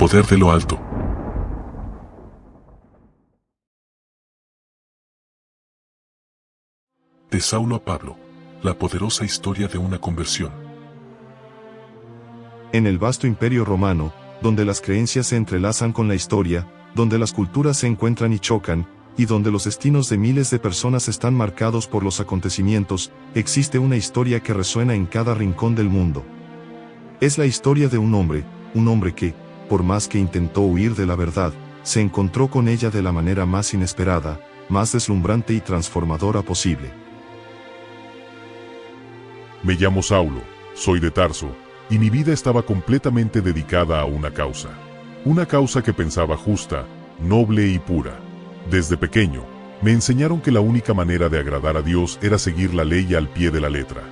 poder de lo alto. De Saulo a Pablo, la poderosa historia de una conversión. En el vasto imperio romano, donde las creencias se entrelazan con la historia, donde las culturas se encuentran y chocan, y donde los destinos de miles de personas están marcados por los acontecimientos, existe una historia que resuena en cada rincón del mundo. Es la historia de un hombre que, por más que intentó huir de la verdad, se encontró con ella de la manera más inesperada, más deslumbrante y transformadora posible. Me llamo Saulo, soy de Tarso, y mi vida estaba completamente dedicada a una causa que pensaba justa, noble y pura. Desde pequeño, me enseñaron que la única manera de agradar a Dios era seguir la ley al pie de la letra.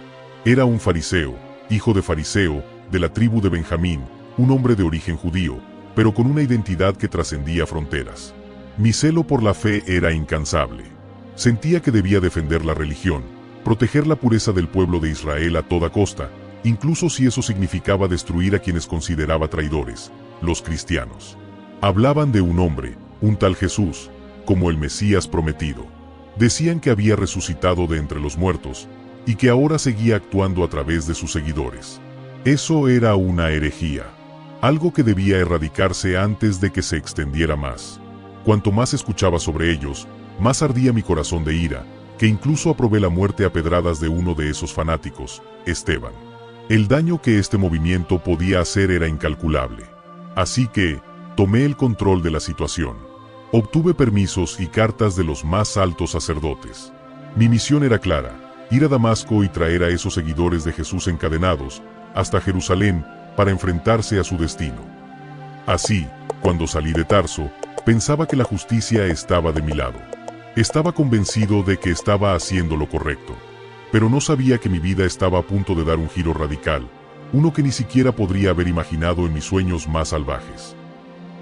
Era un fariseo, hijo de fariseo, de la tribu de Benjamín, un hombre de origen judío, pero con una identidad que trascendía fronteras. Mi celo por la fe era incansable. Sentía que debía defender la religión, proteger la pureza del pueblo de Israel a toda costa, incluso si eso significaba destruir a quienes consideraba traidores, los cristianos. Hablaban de un hombre, un tal Jesús, como el Mesías prometido. Decían que había resucitado de entre los muertos, y que ahora seguía actuando a través de sus seguidores. Eso era una herejía, algo que debía erradicarse antes de que se extendiera más. Cuanto más escuchaba sobre ellos, más ardía mi corazón de ira, que incluso aprobé la muerte a pedradas de uno de esos fanáticos, Esteban. El daño que este movimiento podía hacer era incalculable. Así que, tomé el control de la situación. Obtuve permisos y cartas de los más altos sacerdotes. Mi misión era clara: ir a Damasco y traer a esos seguidores de Jesús encadenados hasta Jerusalén para enfrentarse a su destino. Así, cuando salí de Tarso, pensaba que la justicia estaba de mi lado. Estaba convencido de que estaba haciendo lo correcto, pero no sabía que mi vida estaba a punto de dar un giro radical, uno que ni siquiera podría haber imaginado en mis sueños más salvajes.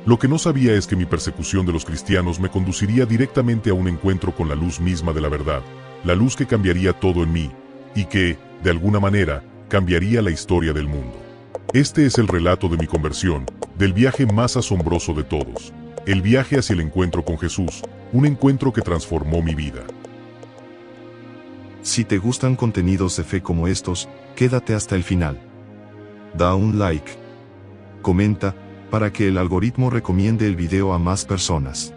Lo que no sabía es que mi persecución de los cristianos me conduciría directamente a un encuentro con la luz misma de la verdad, la luz que cambiaría todo en mí, y que, de alguna manera, cambiaría la historia del mundo. Este es el relato de mi conversión, del viaje más asombroso de todos, el viaje hacia el encuentro con Jesús, un encuentro que transformó mi vida. Si te gustan contenidos de fe como estos, quédate hasta el final. Da un like. Comenta, para que el algoritmo recomiende el video a más personas.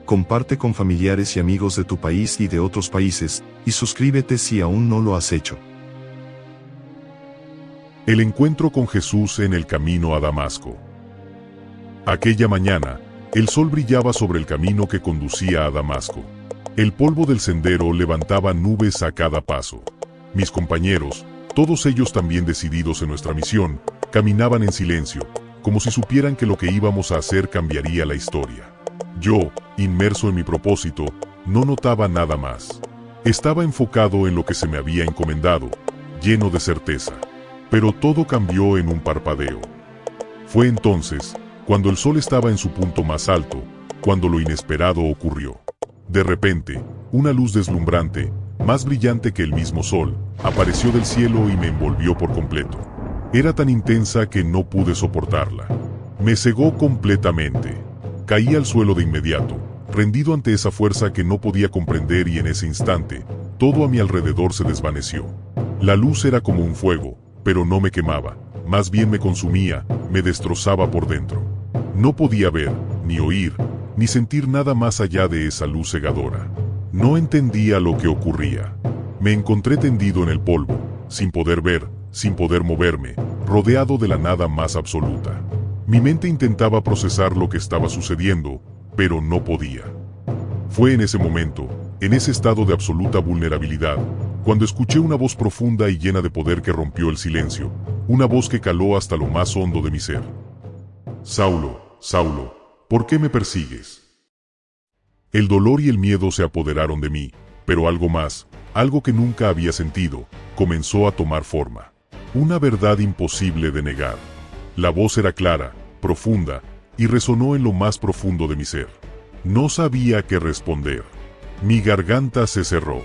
Comparte con familiares y amigos de tu país y de otros países, y suscríbete si aún no lo has hecho. El encuentro con Jesús en el camino a Damasco. Aquella mañana, el sol brillaba sobre el camino que conducía a Damasco. El polvo del sendero levantaba nubes a cada paso. Mis compañeros, todos ellos también decididos en nuestra misión, caminaban en silencio, como si supieran que lo que íbamos a hacer cambiaría la historia. Yo, inmerso en mi propósito, no notaba nada más. Estaba enfocado en lo que se me había encomendado, lleno de certeza. Pero todo cambió en un parpadeo. Fue entonces, cuando el sol estaba en su punto más alto, cuando lo inesperado ocurrió. De repente, una luz deslumbrante, más brillante que el mismo sol, apareció del cielo y me envolvió por completo. Era tan intensa que no pude soportarla. Me cegó completamente. Caí al suelo de inmediato, rendido ante esa fuerza que no podía comprender, y en ese instante, todo a mi alrededor se desvaneció. La luz era como un fuego, pero no me quemaba, más bien me consumía, me destrozaba por dentro. No podía ver, ni oír, ni sentir nada más allá de esa luz cegadora. No entendía lo que ocurría. Me encontré tendido en el polvo, sin poder ver, sin poder moverme, rodeado de la nada más absoluta. Mi mente intentaba procesar lo que estaba sucediendo, pero no podía. Fue en ese momento, en ese estado de absoluta vulnerabilidad, cuando escuché una voz profunda y llena de poder que rompió el silencio, una voz que caló hasta lo más hondo de mi ser. Saulo, Saulo, ¿por qué me persigues? El dolor y el miedo se apoderaron de mí, pero algo más, algo que nunca había sentido, comenzó a tomar forma. Una verdad imposible de negar. La voz era clara, profunda, y resonó en lo más profundo de mi ser. No sabía qué responder. Mi garganta se cerró.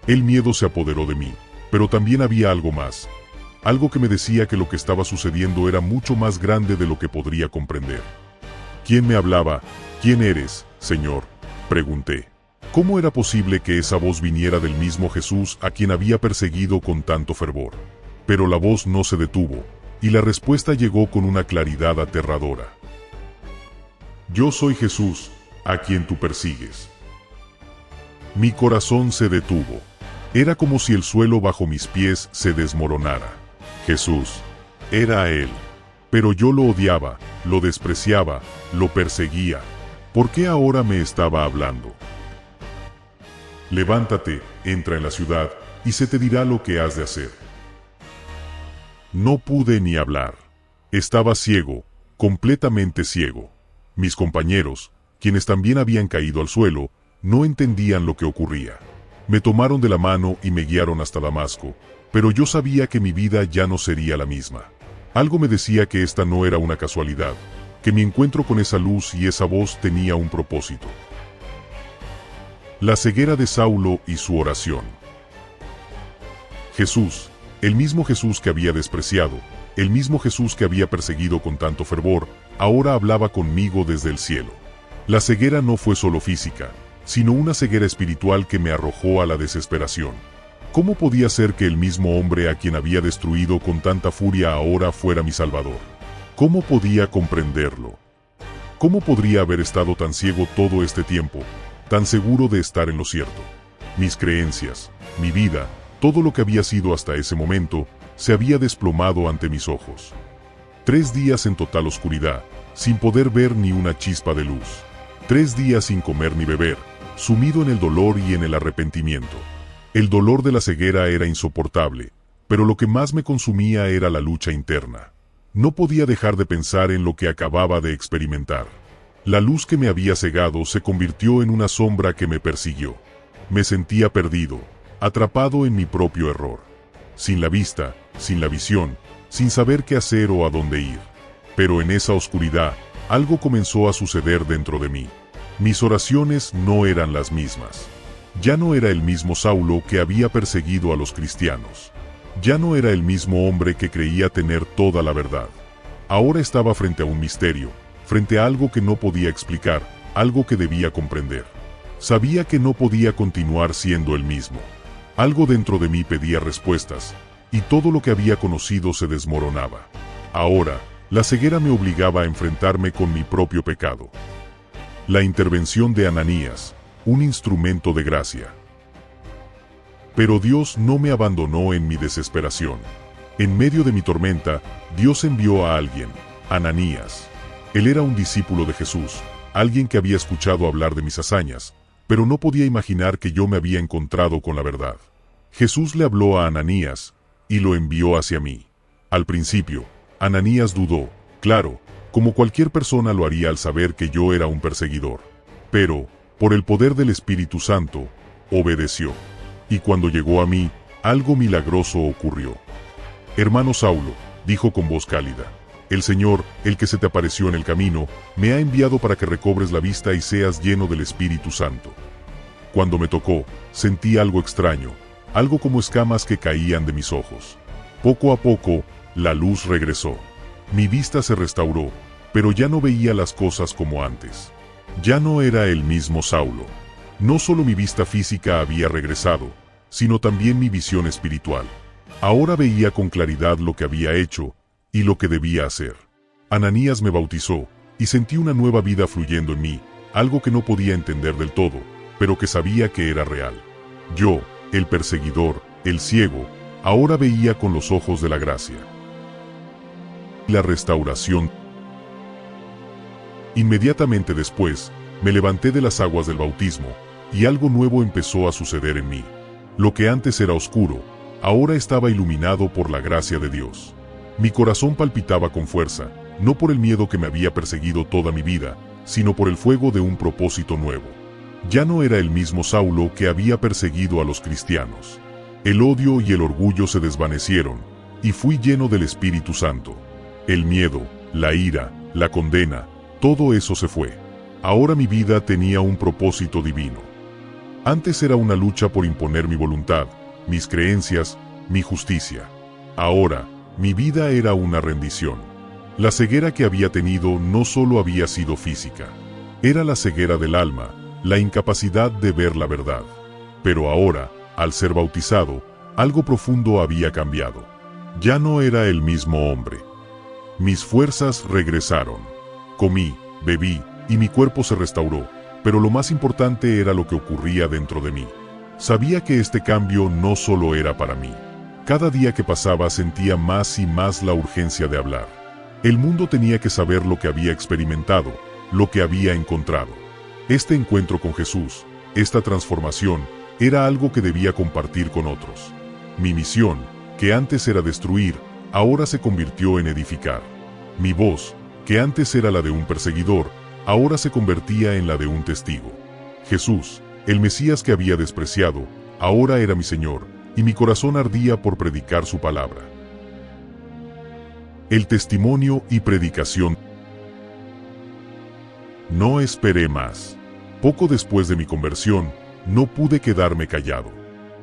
El miedo se apoderó de mí, pero también había algo más. algo que me decía que lo que estaba sucediendo era mucho más grande de lo que podría comprender. ¿Quién me hablaba? ¿Quién eres, Señor?, pregunté. ¿Cómo era posible que esa voz viniera del mismo Jesús a quien había perseguido con tanto fervor? Pero la voz no se detuvo, y la respuesta llegó con una claridad aterradora. Yo soy Jesús, a quien tú persigues. Mi corazón se detuvo. Era como si el suelo bajo mis pies se desmoronara. Jesús. Era Él. Pero yo lo odiaba, lo despreciaba, lo perseguía. ¿Por qué ahora me estaba hablando? Levántate, entra en la ciudad, y se te dirá lo que has de hacer. No pude ni hablar. Estaba ciego, completamente ciego. Mis compañeros, quienes también habían caído al suelo, no entendían lo que ocurría. Me tomaron de la mano y me guiaron hasta Damasco, pero yo sabía que mi vida ya no sería la misma. Algo me decía que esta no era una casualidad, que mi encuentro con esa luz y esa voz tenía un propósito. La ceguera de Saulo y su oración. Jesús, el mismo Jesús que había despreciado, el mismo Jesús que había perseguido con tanto fervor, ahora hablaba conmigo desde el cielo. La ceguera no fue solo física, sino una ceguera espiritual que me arrojó a la desesperación. ¿Cómo podía ser que el mismo hombre a quien había destruido con tanta furia ahora fuera mi Salvador? ¿Cómo podía comprenderlo? ¿Cómo podría haber estado tan ciego todo este tiempo, tan seguro de estar en lo cierto? Mis creencias, mi vida, todo lo que había sido hasta ese momento, se había desplomado ante mis ojos. 3 días en total oscuridad, sin poder ver ni una chispa de luz. 3 días sin comer ni beber, sumido en el dolor y en el arrepentimiento. El dolor de la ceguera era insoportable, pero lo que más me consumía era la lucha interna. No podía dejar de pensar en lo que acababa de experimentar. La luz que me había cegado se convirtió en una sombra que me persiguió. Me sentía perdido, atrapado en mi propio error. Sin la vista, sin la visión, sin saber qué hacer o a dónde ir. Pero en esa oscuridad, algo comenzó a suceder dentro de mí. Mis oraciones no eran las mismas. Ya no era el mismo Saulo que había perseguido a los cristianos. Ya no era el mismo hombre que creía tener toda la verdad. Ahora estaba frente a un misterio, frente a algo que no podía explicar, algo que debía comprender. Sabía que no podía continuar siendo el mismo. Algo dentro de mí pedía respuestas, y todo lo que había conocido se desmoronaba. Ahora, la ceguera me obligaba a enfrentarme con mi propio pecado. La intervención de Ananías, un instrumento de gracia. Pero Dios no me abandonó en mi desesperación. En medio de mi tormenta, Dios envió a alguien, Ananías. Él era un discípulo de Jesús, alguien que había escuchado hablar de mis hazañas, pero no podía imaginar que yo me había encontrado con la verdad. Jesús le habló a Ananías, y lo envió hacia mí. Al principio, Ananías dudó, claro, como cualquier persona lo haría al saber que yo era un perseguidor. Pero, por el poder del Espíritu Santo, obedeció. Y cuando llegó a mí, algo milagroso ocurrió. Hermano Saulo, dijo con voz cálida, el Señor, el que se te apareció en el camino, me ha enviado para que recobres la vista y seas lleno del Espíritu Santo. Cuando me tocó, sentí algo extraño, algo como escamas que caían de mis ojos. Poco a poco, la luz regresó. Mi vista se restauró, pero ya no veía las cosas como antes. Ya no era el mismo Saulo. No solo mi vista física había regresado, sino también mi visión espiritual. Ahora veía con claridad lo que había hecho y lo que debía hacer. Ananías me bautizó, y sentí una nueva vida fluyendo en mí, algo que no podía entender del todo, pero que sabía que era real. Yo, el perseguidor, el ciego, ahora veía con los ojos de la gracia. La restauración. Inmediatamente después, me levanté de las aguas del bautismo, y algo nuevo empezó a suceder en mí. Lo que antes era oscuro, ahora estaba iluminado por la gracia de Dios. Mi corazón palpitaba con fuerza, no por el miedo que me había perseguido toda mi vida, sino por el fuego de un propósito nuevo. Ya no era el mismo Saulo que había perseguido a los cristianos. El odio y el orgullo se desvanecieron, y fui lleno del Espíritu Santo. El miedo, la ira, la condena, todo eso se fue. Ahora mi vida tenía un propósito divino. Antes era una lucha por imponer mi voluntad, mis creencias, mi justicia. Ahora, Mi vida era una rendición. La ceguera que había tenido no solo había sido física. Era la ceguera del alma, la incapacidad de ver la verdad. Pero ahora, al ser bautizado, algo profundo había cambiado. Ya no era el mismo hombre. Mis fuerzas regresaron. Comí, bebí, y mi cuerpo se restauró, pero lo más importante era lo que ocurría dentro de mí. Sabía que este cambio no solo era para mí. Cada día que pasaba sentía más y más la urgencia de hablar. El mundo tenía que saber lo que había experimentado, lo que había encontrado. Este encuentro con Jesús, esta transformación, era algo que debía compartir con otros. Mi misión, que antes era destruir, ahora se convirtió en edificar. Mi voz, que antes era la de un perseguidor, ahora se convertía en la de un testigo. Jesús, el Mesías que había despreciado, ahora era mi Señor, y mi corazón ardía por predicar su palabra. El testimonio y predicación. No esperé más. Poco después de mi conversión, no pude quedarme callado.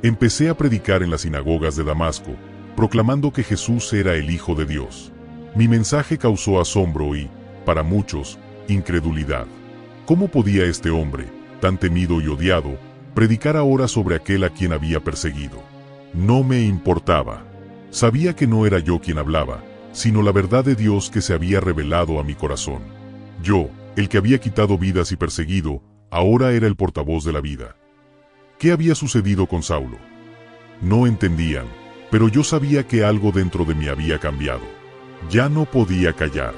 Empecé a predicar en las sinagogas de Damasco, proclamando que Jesús era el Hijo de Dios. Mi mensaje causó asombro y, para muchos, incredulidad. ¿Cómo podía este hombre, tan temido y odiado, predicar ahora sobre aquel a quien había perseguido? No me importaba. Sabía que no era yo quien hablaba, sino la verdad de Dios que se había revelado a mi corazón. Yo, el que había quitado vidas y perseguido, ahora era el portavoz de la vida. ¿Qué había sucedido con Saulo? No entendían, pero yo sabía que algo dentro de mí había cambiado. Ya no podía callar.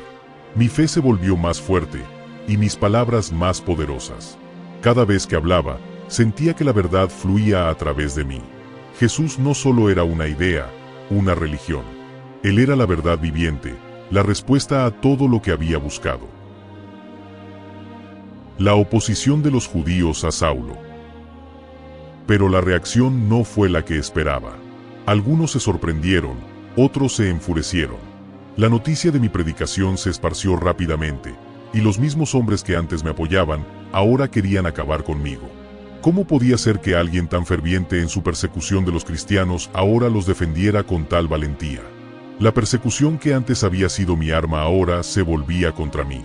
Mi fe se volvió más fuerte, y mis palabras más poderosas. Cada vez que hablaba, sentía que la verdad fluía a través de mí. Jesús no solo era una idea, una religión. Él era la verdad viviente, la respuesta a todo lo que había buscado. La oposición de los judíos a Saulo. Pero la reacción no fue la que esperaba. Algunos se sorprendieron, otros se enfurecieron. La noticia de mi predicación se esparció rápidamente, y los mismos hombres que antes me apoyaban, ahora querían acabar conmigo. ¿Cómo podía ser que alguien tan ferviente en su persecución de los cristianos ahora los defendiera con tal valentía? La persecución que antes había sido mi arma ahora se volvía contra mí.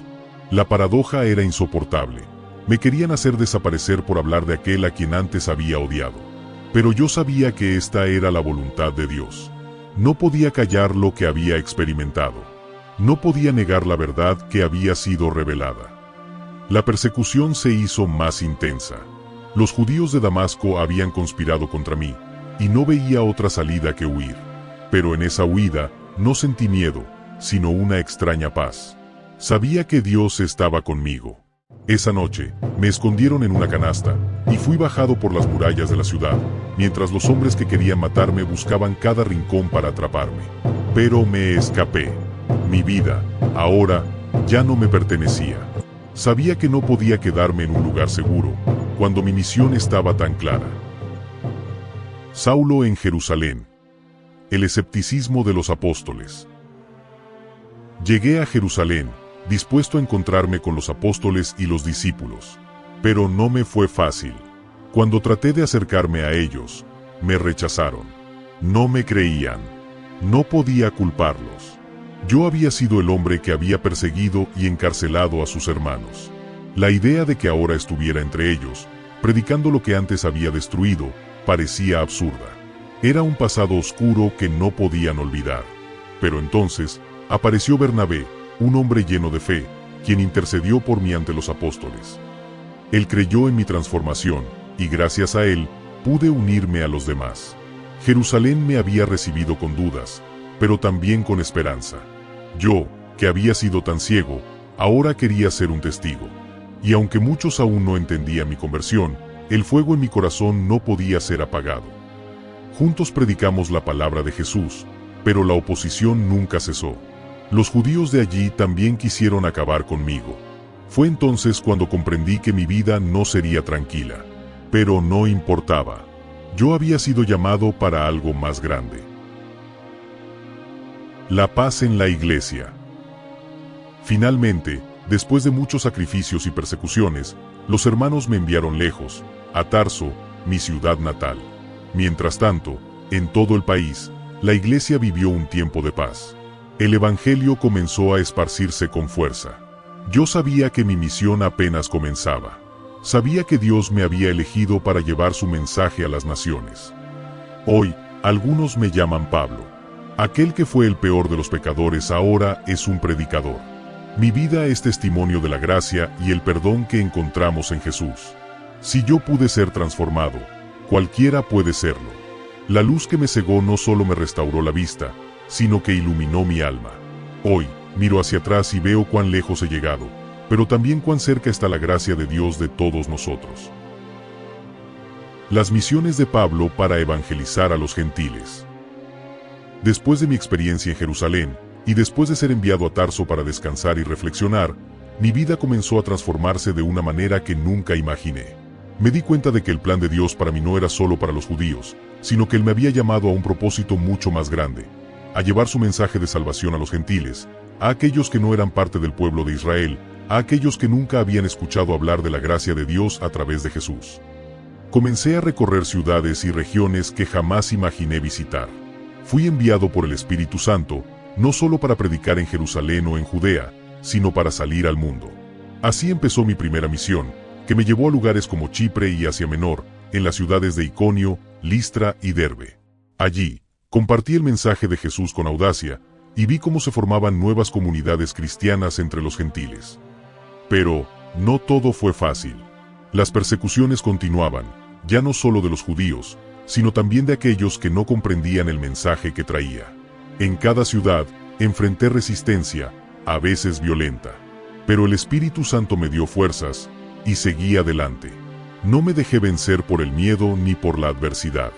La paradoja era insoportable. Me querían hacer desaparecer por hablar de aquel a quien antes había odiado. Pero yo sabía que esta era la voluntad de Dios. No podía callar lo que había experimentado. No podía negar la verdad que había sido revelada. La persecución se hizo más intensa. Los judíos de Damasco habían conspirado contra mí, y no veía otra salida que huir. Pero en esa huida, no sentí miedo, sino una extraña paz. Sabía que Dios estaba conmigo. Esa noche, me escondieron en una canasta, y fui bajado por las murallas de la ciudad, mientras los hombres que querían matarme buscaban cada rincón para atraparme. Pero me escapé. Mi vida, ahora, ya no me pertenecía. Sabía que no podía quedarme en un lugar seguro, cuando mi misión estaba tan clara. Saulo en Jerusalén. El escepticismo de los apóstoles. Llegué a Jerusalén, dispuesto a encontrarme con los apóstoles y los discípulos. Pero no me fue fácil. Cuando traté de acercarme a ellos, me rechazaron. No me creían. No podía culparlos. Yo había sido el hombre que había perseguido y encarcelado a sus hermanos. La idea de que ahora estuviera entre ellos, predicando lo que antes había destruido, parecía absurda. Era un pasado oscuro que no podían olvidar. Pero entonces, apareció Bernabé, un hombre lleno de fe, quien intercedió por mí ante los apóstoles. Él creyó en mi transformación, y gracias a él, pude unirme a los demás. Jerusalén me había recibido con dudas, pero también con esperanza. Yo, que había sido tan ciego, ahora quería ser un testigo. Y aunque muchos aún no entendían mi conversión, el fuego en mi corazón no podía ser apagado. Juntos predicamos la palabra de Jesús, pero la oposición nunca cesó. Los judíos de allí también quisieron acabar conmigo. Fue entonces cuando comprendí que mi vida no sería tranquila. Pero no importaba. Yo había sido llamado para algo más grande. La paz en la iglesia. Finalmente, después de muchos sacrificios y persecuciones, los hermanos me enviaron lejos, a Tarso, mi ciudad natal. Mientras tanto, en todo el país, la iglesia vivió un tiempo de paz. El evangelio comenzó a esparcirse con fuerza. Yo sabía que mi misión apenas comenzaba. Sabía que Dios me había elegido para llevar su mensaje a las naciones. Hoy, algunos me llaman Pablo. Aquel que fue el peor de los pecadores ahora es un predicador. Mi vida es testimonio de la gracia y el perdón que encontramos en Jesús. Si yo pude ser transformado, cualquiera puede serlo. La luz que me cegó no solo me restauró la vista, sino que iluminó mi alma. Hoy, miro hacia atrás y veo cuán lejos he llegado, pero también cuán cerca está la gracia de Dios de todos nosotros. Las misiones de Pablo para evangelizar a los gentiles. Después de mi experiencia en Jerusalén, y después de ser enviado a Tarso para descansar y reflexionar, mi vida comenzó a transformarse de una manera que nunca imaginé. Me di cuenta de que el plan de Dios para mí no era solo para los judíos, sino que Él me había llamado a un propósito mucho más grande, a llevar su mensaje de salvación a los gentiles, a aquellos que no eran parte del pueblo de Israel, a aquellos que nunca habían escuchado hablar de la gracia de Dios a través de Jesús. Comencé a recorrer ciudades y regiones que jamás imaginé visitar. Fui enviado por el Espíritu Santo, no solo para predicar en Jerusalén o en Judea, sino para salir al mundo. Así empezó mi primera misión, que me llevó a lugares como Chipre y Asia Menor, en las ciudades de Iconio, Listra y Derbe. Allí, compartí el mensaje de Jesús con audacia, y vi cómo se formaban nuevas comunidades cristianas entre los gentiles. Pero, no todo fue fácil. Las persecuciones continuaban, ya no solo de los judíos, sino también de aquellos que no comprendían el mensaje que traía. En cada ciudad, enfrenté resistencia, a veces violenta. Pero el Espíritu Santo me dio fuerzas, y seguí adelante. No me dejé vencer por el miedo ni por la adversidad.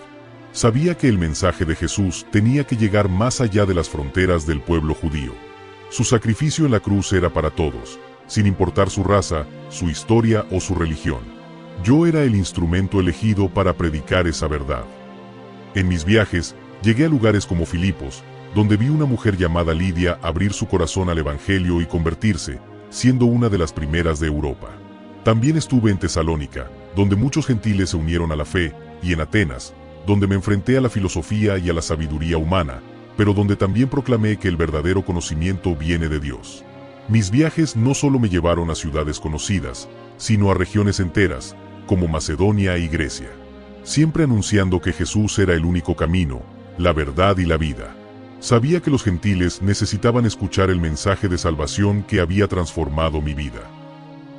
Sabía que el mensaje de Jesús tenía que llegar más allá de las fronteras del pueblo judío. Su sacrificio en la cruz era para todos, sin importar su raza, su historia o su religión. Yo era el instrumento elegido para predicar esa verdad. En mis viajes, llegué a lugares como Filipos, donde vi una mujer llamada Lidia abrir su corazón al Evangelio y convertirse, siendo una de las primeras de Europa. También estuve en Tesalónica, donde muchos gentiles se unieron a la fe, y en Atenas, donde me enfrenté a la filosofía y a la sabiduría humana, pero donde también proclamé que el verdadero conocimiento viene de Dios. Mis viajes no solo me llevaron a ciudades conocidas, sino a regiones enteras, como Macedonia y Grecia, siempre anunciando que Jesús era el único camino, la verdad y la vida. Sabía que los gentiles necesitaban escuchar el mensaje de salvación que había transformado mi vida.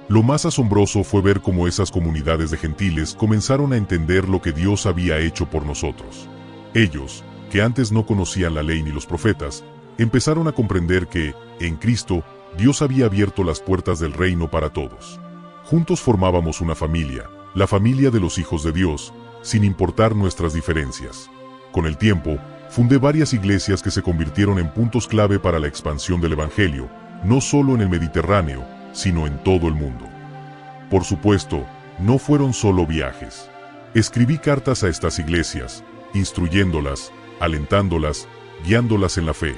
Lo más asombroso fue ver cómo esas comunidades de gentiles comenzaron a entender lo que Dios había hecho por nosotros. Ellos, que antes no conocían la ley ni los profetas, empezaron a comprender que, en Cristo, Dios había abierto las puertas del reino para todos. Juntos formábamos una familia, la familia de los hijos de Dios, sin importar nuestras diferencias. Con el tiempo, fundé varias iglesias que se convirtieron en puntos clave para la expansión del Evangelio, no solo en el Mediterráneo, sino en todo el mundo. Por supuesto, no fueron solo viajes. Escribí cartas a estas iglesias, instruyéndolas, alentándolas, guiándolas en la fe.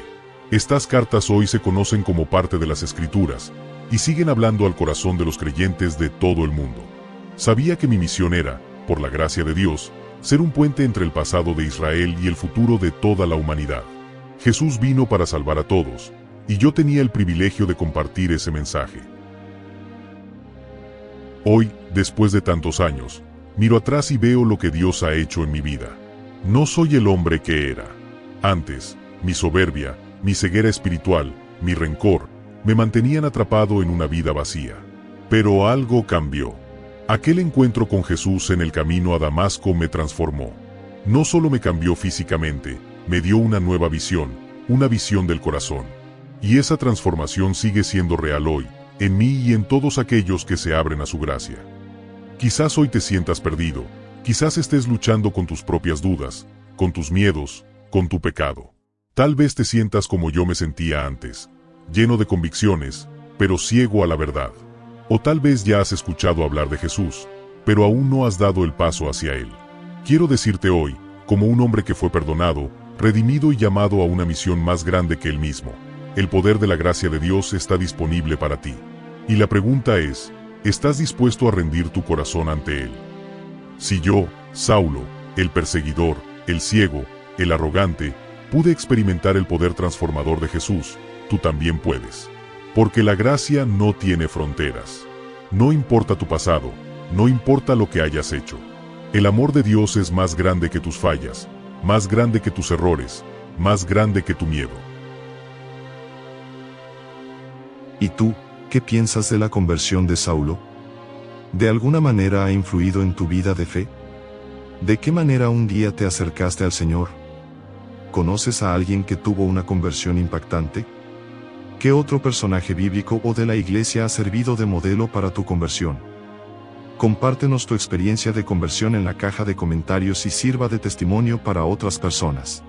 Estas cartas hoy se conocen como parte de las Escrituras, y siguen hablando al corazón de los creyentes de todo el mundo. Sabía que mi misión era, por la gracia de Dios, ser un puente entre el pasado de Israel y el futuro de toda la humanidad. Jesús vino para salvar a todos, y yo tenía el privilegio de compartir ese mensaje. Hoy, después de tantos años, miro atrás y veo lo que Dios ha hecho en mi vida. No soy el hombre que era. Antes, mi soberbia, mi ceguera espiritual, mi rencor, me mantenían atrapado en una vida vacía. Pero algo cambió. Aquel encuentro con Jesús en el camino a Damasco me transformó. No solo me cambió físicamente, me dio una nueva visión, una visión del corazón. Y esa transformación sigue siendo real hoy, en mí y en todos aquellos que se abren a su gracia. Quizás hoy te sientas perdido, quizás estés luchando con tus propias dudas, con tus miedos, con tu pecado. Tal vez te sientas como yo me sentía antes, lleno de convicciones, pero ciego a la verdad. O tal vez ya has escuchado hablar de Jesús, pero aún no has dado el paso hacia Él. Quiero decirte hoy, como un hombre que fue perdonado, redimido y llamado a una misión más grande que Él mismo, el poder de la gracia de Dios está disponible para ti. Y la pregunta es, ¿estás dispuesto a rendir tu corazón ante Él? Si yo, Saulo, el perseguidor, el ciego, el arrogante, pude experimentar el poder transformador de Jesús, tú también puedes. Porque la gracia no tiene fronteras. No importa tu pasado, no importa lo que hayas hecho. El amor de Dios es más grande que tus fallas, más grande que tus errores, más grande que tu miedo. ¿Y tú, qué piensas de la conversión de Saulo? ¿De alguna manera ha influido en tu vida de fe? ¿De qué manera un día te acercaste al Señor? ¿Conoces a alguien que tuvo una conversión impactante? ¿Qué otro personaje bíblico o de la iglesia ha servido de modelo para tu conversión? Compártenos tu experiencia de conversión en la caja de comentarios y sirva de testimonio para otras personas.